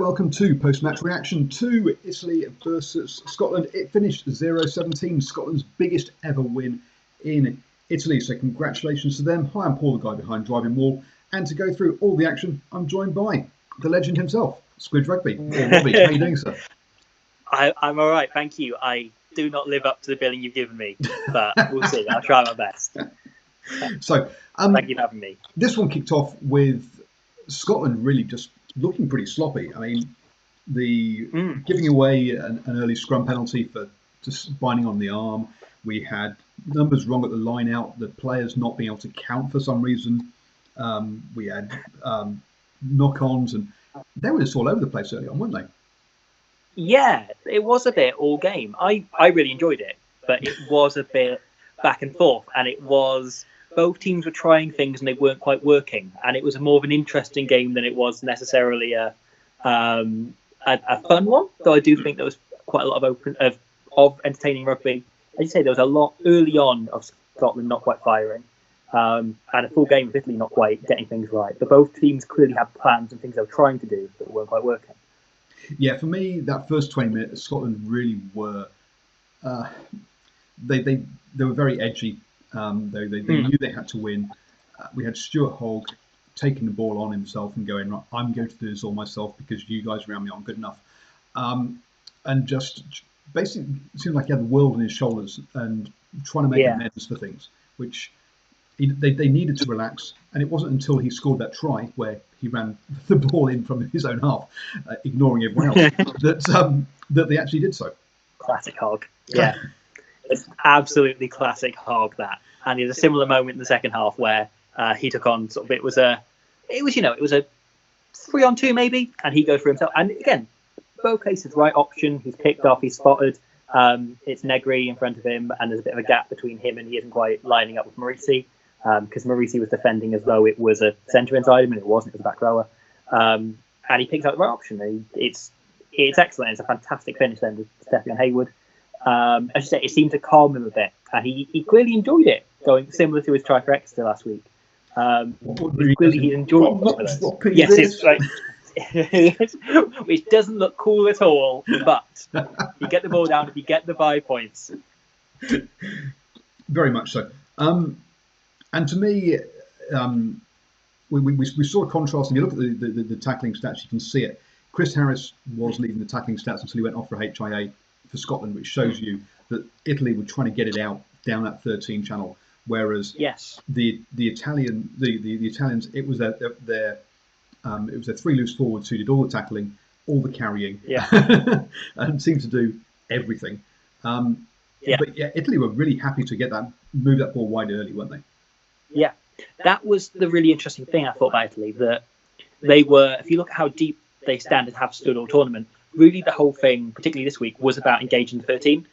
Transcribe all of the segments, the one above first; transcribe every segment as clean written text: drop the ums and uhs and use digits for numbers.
Welcome to post-match reaction to Italy versus Scotland. It finished 0-17, Scotland's biggest ever win in Italy. So congratulations to them. Hi, I'm Paul, the guy behind DrivingMaul, and to go through all the action, I'm joined by the legend himself, Squid Rugby, or Robbie. How are you doing, sir? I'm all right, thank you. I do not live up to the billing you've given me, but we'll see. I'll try my best. So, thank you for having me. This one kicked off with Scotland really just looking pretty sloppy. I mean, giving away an early scrum penalty for just binding on the arm. We had numbers wrong at the line out, the players not being able to count for some reason. We had knock-ons, and they were just all over the place early on, weren't they? Yeah, it was a bit all game. I really enjoyed it, but it was a bit back and forth, and it was both teams were trying things and they weren't quite working, and it was more of an interesting game than it was necessarily a fun one. Though I do think there was quite a lot of entertaining rugby. As you say, there was a lot early on of Scotland not quite firing, and a full game of Italy not quite getting things right. But both teams clearly had plans and things they were trying to do that weren't quite working. Yeah, for me, that first 20 minutes, Scotland really were. They were very edgy. They knew they had to win. We had Stuart Hogg taking the ball on himself and going, right, I'm going to do this all myself because you guys around me aren't good enough. And just basically it seemed like he had the world on his shoulders and trying to make amends for things, which they needed to relax. And it wasn't until he scored that try where he ran the ball in from his own half, ignoring everyone else, that they actually did so. Classic Hogg. Yeah. It's absolutely classic Hogg, that. And there's a similar moment in the second half where he took on sort of it was a 3-on-2 maybe, and he goes for himself. And again, both cases, right option. He's picked off, he's spotted. It's Negri in front of him, and there's a bit of a gap between him, and he isn't quite lining up with Marisi because Marisi was defending as though it was a centre inside him, and it wasn't. It was a back rower, and he picks out the right option. It's excellent. It's a fantastic finish then with Stephen Hayward. As you say, it seemed to calm him a bit, and he clearly enjoyed it, going similar to his try for Exeter last week. Clearly he enjoyed it. Yes, it's like which doesn't look cool at all, but you get the ball down if you get the 5 points. Very much so. And to me, we saw a contrast. If you look at the tackling stats, you can see it. Chris Harris was leading the tackling stats until he went off for HIA for Scotland, which shows you that Italy were trying to get it out down that 13 channel, whereas the Italians, it was their 3 loose forwards who did all the tackling, all the carrying, and seemed to do everything. But Italy were really happy to move that ball wide early, weren't they? Yeah, that was the really interesting thing I thought about Italy, that they were, if you look at how deep they stand and have stood all tournament, really the whole thing, particularly this week, was about engaging the 13.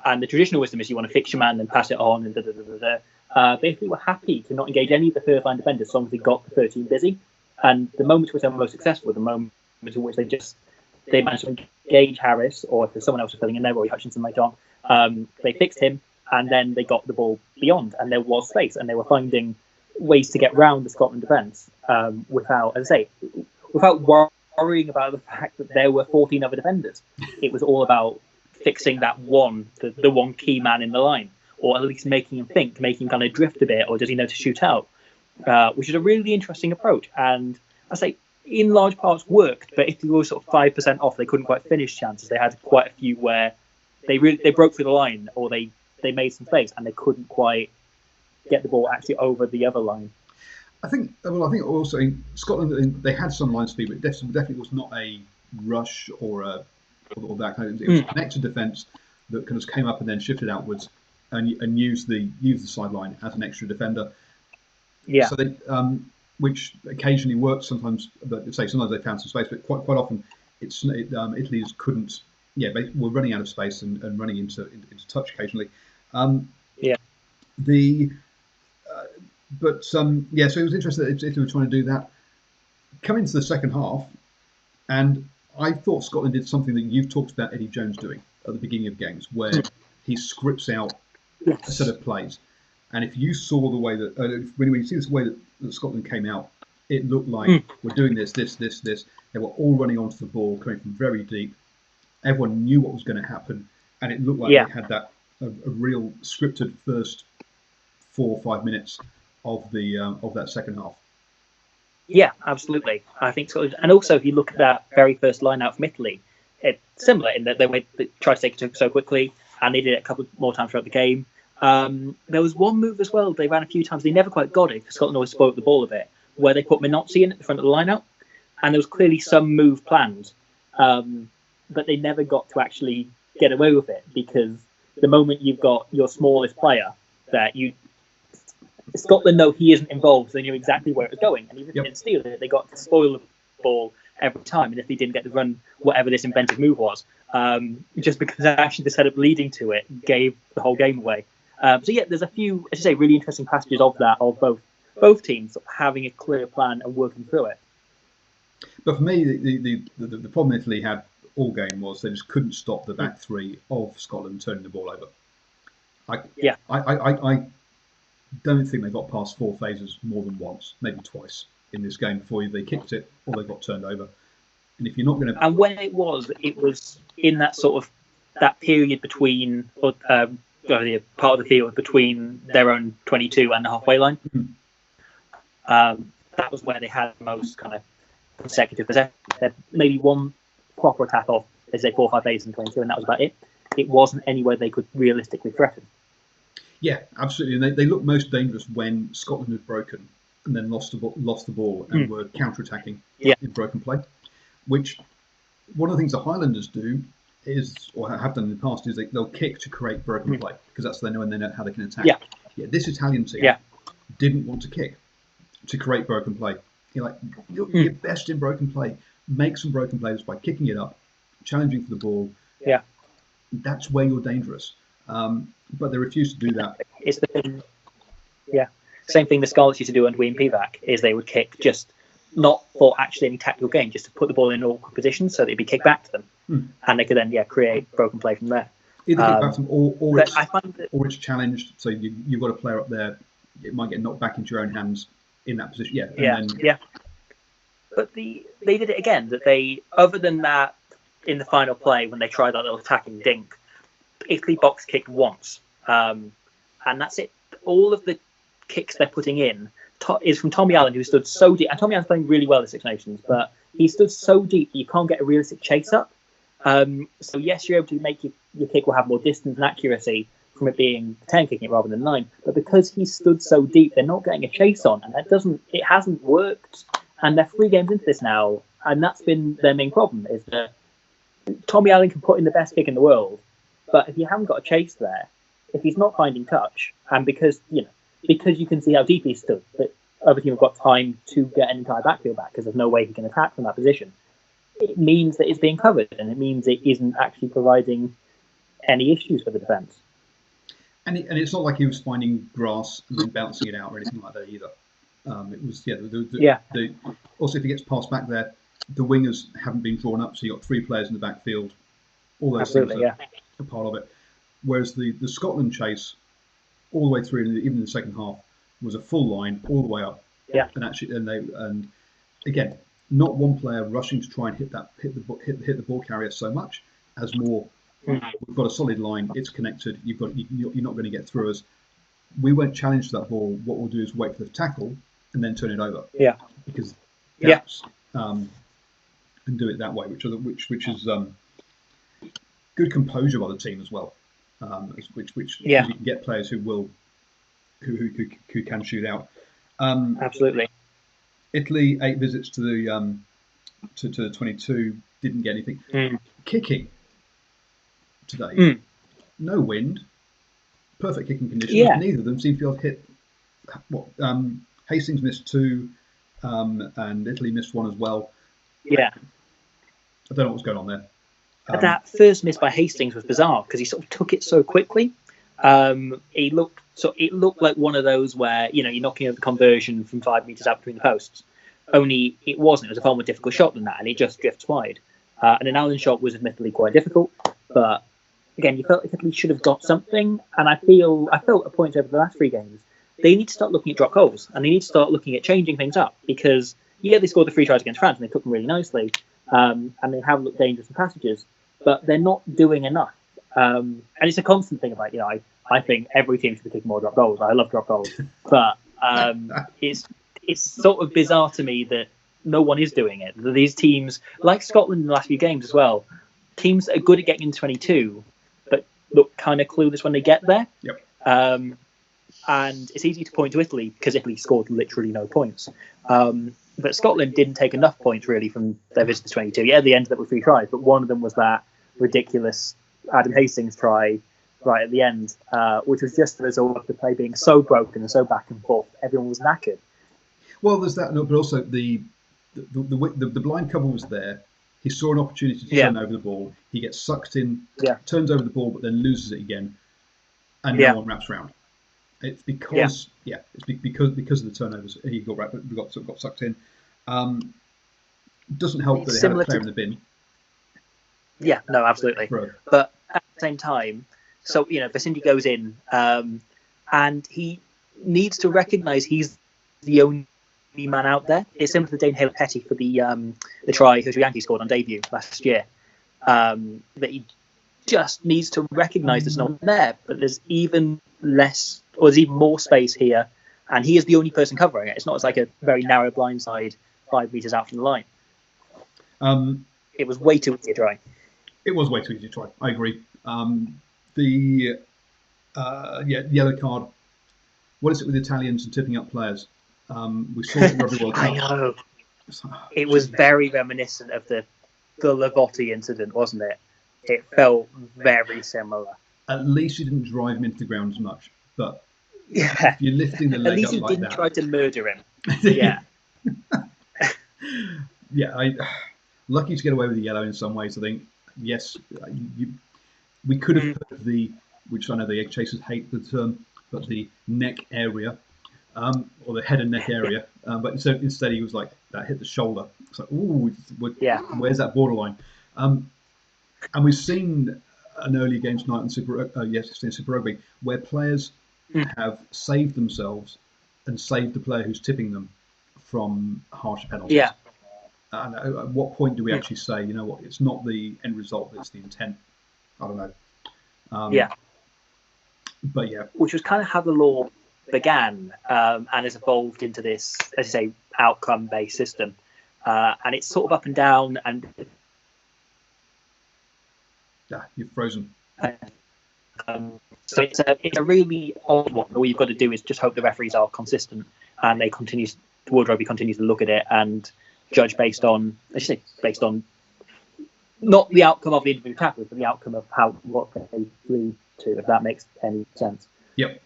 And the traditional wisdom is you want to fix your man and pass it on and They Italy were happy to not engage any of the third line defenders as long as they got the 13 busy. And the moments which they were most successful were the moments in which they managed to engage Harris, or if there's someone else filling in there, Roy Hutchinson later on, they fixed him, and then they got the ball beyond, and there was space, and they were finding ways to get round the Scotland defence without, as I say, without worrying about the fact that there were 14 other defenders. It was all about fixing that one, the one key man in the line, or at least making him think, making him kind of drift a bit, or does he know to shoot out? Which is a really interesting approach, and I say in large parts worked, but if they were sort of 5% off, they couldn't quite finish chances. They had quite a few where they broke through the line, or they made some space, and they couldn't quite get the ball actually over the other line. I think also in Scotland they had some line speed, but definitely was not a rush or that kind of. It was an extra defence that kind of came up and then shifted outwards and used the sideline as an extra defender. Yeah. So they, which occasionally worked sometimes, but sometimes they found some space, but quite often Italy just couldn't. Yeah, they were running out of space and running into touch occasionally. So it was interesting that Italy were trying to do that. Coming into the second half, and I thought Scotland did something that you've talked about Eddie Jones doing at the beginning of games, where he scripts out a set of plays. And if you saw the way that when you see this way that Scotland came out, it looked like we're doing this, and They were all running onto the ball, coming from very deep. Everyone knew what was going to happen, and it looked like they had that a real scripted first 4 or 5 minutes of that second half. Yeah, absolutely. I think so. And also, if you look at that very first line out from Italy, it's similar in that they tried to take it so quickly, and they did it a couple more times throughout the game. There was one move as well. They ran a few times. They never quite got it because Scotland always spoiled the ball a bit, where they put Minozzi in at the front of the line out, and there was clearly some move planned, but they never got to actually get away with it because the moment you've got your smallest player that Scotland know he isn't involved, so they knew exactly where it was going. And even if they didn't steal it, they got to spoil the ball every time. And if they didn't get to run whatever this inventive move was, just because actually the setup leading to it gave the whole game away. So yeah, there's a few, as you say, really interesting passages of that, of both teams having a clear plan and working through it. But for me, the problem Italy had all game was they just couldn't stop the back three of Scotland turning the ball over. I don't think they got past 4 phases more than once, maybe twice in this game before they kicked it or they got turned over. And if you're not going to, and when it was in that sort of that period between part of the field between their own 22 and the halfway line. That was where they had the most kind of consecutive possession. They had maybe one proper attack of, let's say, 4 or 5 phases in 22, and that was about it. It wasn't anywhere they could realistically threaten. Yeah, absolutely. And they looked most dangerous when Scotland had broken and then lost the ball and were counter-attacking in broken play. Which, one of the things the Highlanders do is, or have done in the past, is they'll kick to create broken play because that's they know how they can attack. Yeah, this Italian team didn't want to kick to create broken play. You're best in broken play. Make some broken plays by kicking it up, challenging for the ball. Yeah, that's where you're dangerous. But they refuse to do that. It's the thing. Yeah, same thing the Scarlets used to do under Wayne Pivac is they would kick just not for actually any tactical gain, just to put the ball in awkward positions so that it'd be kicked back to them, and they could then create broken play from there. Either kick back to them or it's challenged. So you've got a player up there, it might get knocked back into your own hands in that position. But they did it again. That they, other than that, in the final play when they tried that little attacking dink, Italy box kicked once, and that's it. All of the kicks they're putting in is from Tommy Allen, who stood so deep. And Tommy Allen's playing really well in Six Nations, but he stood so deep that you can't get a realistic chase up. So yes, you're able to make your kick will have more distance and accuracy from it being 10 kicking it rather than 9. But because he stood so deep, they're not getting a chase on, and it hasn't worked. And they're 3 games into this now, and that's been their main problem, is that Tommy Allen can put in the best kick in the world, but if you haven't got a chase there, if he's not finding touch, and because you can see how deep he stood, that other team have got time to get an entire backfield back because there's no way he can attack from that position, it means that it's being covered, and it means it isn't actually providing any issues for the defence. And it's not like he was finding grass and then bouncing it out or anything like that either. It was also, if he gets passed back there, the wingers haven't been drawn up, so you've got 3 players in the backfield. All those things are part of it. Whereas the Scotland chase, all the way through, even in the second half, was a full line all the way up. Yeah. And again, not one player rushing to try and hit the ball carrier so much as more. We've got a solid line. It's connected. You're not going to get through us. We won't challenge that ball. What we'll do is wait for the tackle and then turn it over. Yeah. Because that's and do it that way, which is good composure by the team as well. Which you can get players who can shoot out. Absolutely. Italy 8 visits to the 22, didn't get anything. Kicking today, no wind, perfect kicking conditions. Neither of them seem to be able to hit. Hastings missed 2, and Italy missed 1 as well. Yeah, I don't know what's going on there. That first miss by Hastings was bizarre because he sort of took it so quickly. It looked like one of those where you're knocking over the conversion from 5 meters out between the posts. Only it wasn't. It was a far more difficult shot than that, and it just drifts wide. And an Allen shot was admittedly quite difficult, but again, you felt like Italy should have got something. And I felt at points over the last 3 games they need to start looking at drop goals, and they need to start looking at changing things up, because yeah, they scored the 3 tries against France and they took them really nicely, and they have looked dangerous in passages, but they're not doing enough. And it's a constant thing about, I think every team should be kicking more drop goals. I love drop goals, but it's sort of bizarre to me that no one is doing it. These teams, like Scotland in the last few games as well, teams that are good at getting into 22, but look kind of clueless when they get there. Yep. And it's easy to point to Italy because Italy scored literally no points. But Scotland didn't take enough points really from their visit to 22. Yeah, they ended up with 3 tries, but one of them was that ridiculous Adam Hastings try right at the end, which was just the result of the play being so broken and so back and forth. Everyone was knackered. Well, there's that, but also the blind cover was there. He saw an opportunity to turn over the ball. He gets sucked in, turns over the ball, but then loses it again, and no one wraps around. It's because it's because of the turnovers he got sucked in. Doesn't help that they had a player in the bin. Yeah, no, absolutely. Right. But at the same time, so Vicente goes in, and he needs to recognise he's the only man out there. It's similar to Dane Haley-Petty for the try Hojo Yankee scored on debut last year. That he just needs to recognise there's no one there, but there's even less, or there's even more space here, and he is the only person covering it. It's not like a very narrow blindside 5 meters out from the line. It was way too easy to try. It was way too easy to try. I agree. The yellow card. What is it with Italians and tipping up players? We saw it in Rugby World Cup. I know. It was very reminiscent of the Lavotti incident, wasn't it? It felt very similar. At least you didn't drive him into the ground as much, but if you're lifting the leg at least you up didn't like that, try to murder him. Yeah. Lucky to get away with the yellow in some ways. I think yes, we could have put which I know the egg chasers hate the term, but the neck area, or the head and neck area. But instead he was like that hit the shoulder. It's like where's that borderline? And we've seen an early game tonight in Super Rugby where players have saved themselves and saved the player who's tipping them from harsher penalties. Yeah. And at what point do we actually say, you know what, it's not the end result, it's the intent? I don't know. But yeah. Which was kind of how the law began, and has evolved into this, as you say, outcome-based system. And it's sort of up and down, and you're frozen. So it's a really odd one. All you've got to do is just hope the referees are consistent and World Rugby continues to look at it and judge based on not the outcome of the individual tackles, but the outcome of what they lead to, if that makes any sense. Yep.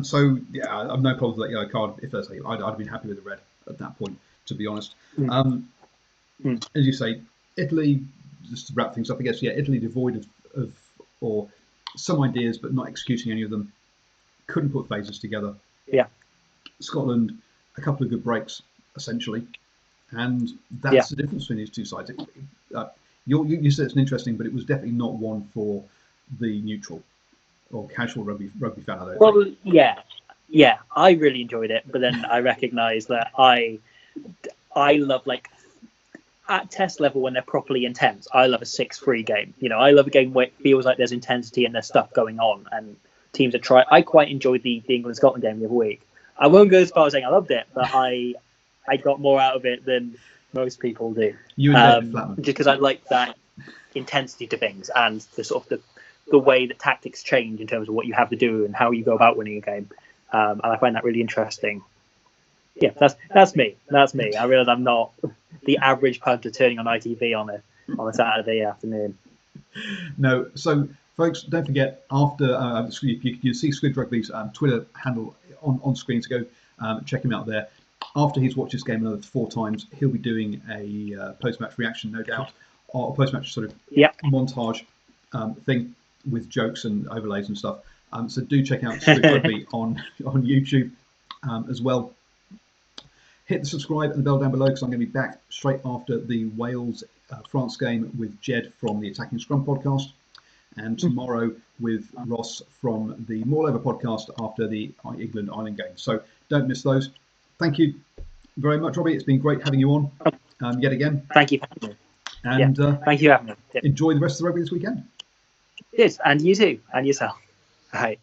So yeah, I've no problem with that yellow card. If that's I'd have been happy with the red at that point, to be honest. As you say, Italy, just to wrap things up, I guess, Italy devoid of or some ideas, but not executing any of them. Couldn't put phases together. Yeah. Scotland, a couple of good breaks, essentially. And that's the difference between these two sides. You said it's interesting, but it was definitely not one for the neutral or casual rugby fan. I really enjoyed it, but then I recognise that I love, like, at test level when they're properly intense, I love a 6-3 game. I love a game where it feels like there's intensity and there's stuff going on and teams are trying. I quite enjoyed the England-Scotland game the other week. I won't go as far as saying I loved it, but I got more out of it than most people do. You and David Flatman. Just because I like that intensity to things and the sort of the way that tactics change in terms of what you have to do and how you go about winning a game. And I find that really interesting. Yeah, that's me. I realise I'm not the average punter turning on ITV on a Saturday afternoon. No, so folks, don't forget, after you see Squid Rugby's Twitter handle on screen, so go check him out there. After he's watched this game another 4 times, he'll be doing a post-match reaction, no doubt, or a post-match sort of montage thing with jokes and overlays and stuff. So do check out Squid Rugby on YouTube as well. Hit the subscribe and the bell down below, because I'm going to be back straight after the Wales-France game with Jed from the Attacking Scrum podcast, and tomorrow with Ross from the Maul Over podcast after the England-Ireland game. So don't miss those. Thank you. very much, Robbie. It's been great having you on yet again. Thank you for having me. And thank you for having me. Enjoy the rest of the rugby this weekend. Yes, and you too, and yourself. Bye.